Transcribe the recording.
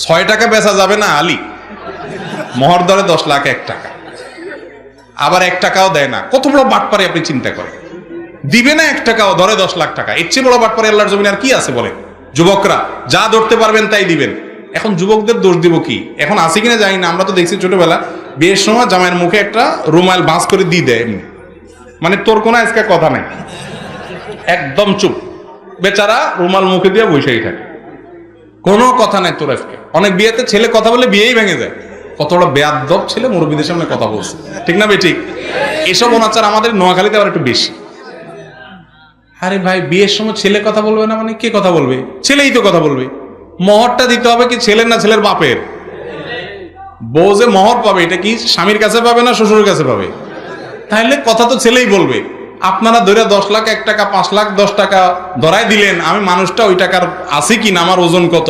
6 টাকা বেচা যাবে না আলী, মোহর ধরে 10 লাখ 1 টাকা, আবার 1 টাকাও দেয় না। কত বড় বাটপারি আপনি চিন্তা করেন। দিবে না 1 টাকাও, ধরে 10 লাখ টাকা। এর চেয়ে বড় বাটপারি আল্লাহর জমিনে আর কি আছে বলেন? যুবকরা যা ধরতে পারবেন তাই দিবেন। এখন যুবকদের দোষ দিব কি? এখন আছে কিনা জানি না, আমরা তো দেখছি ছোটবেলা বিয়ের সময় জামাইয়ের মুখে একটা রুমাল বাঁশ করে দিয়ে দেয় এমনি, মানে তোর কোনো আজকে কথা নাই, একদম চুপ, বেচারা রুমাল মুখে দিয়ে বসেই থাকে, কোনো কথা নাই তোর আজকে। অনেক বিয়েতে ছেলে কথা বলে বিয়েই ভেঙে যায়। কত বড় বেয়াদব ছেলে মুরব্বীদের সামনে কথা বলছে, ঠিক না বেঠিক? এসব অনাচার আমাদের নোয়াখালীতে আবার একটু বেশি। আরে ভাই, বিয়ের সময় ছেলে কথা বলবে না মানে কে কথা বলবে? ছেলেই তো কথা বলবে। মোহরটা দিতে হবে কি ছেলের না ছেলের বাপের? বউ যে মোহর পাবে এটা কি স্বামীর কাছে পাবে না শ্বশুরের কাছে পাবে? তাহলে কথা তো ছেলেই বলবে। আপনারা ধরে 10 লাখ 1 টাকা 5 লাখ 10 টাকা ধরাই দিলেন, আমি মানুষটা ওই টাকার আছে কিনা, আমার ওজন কত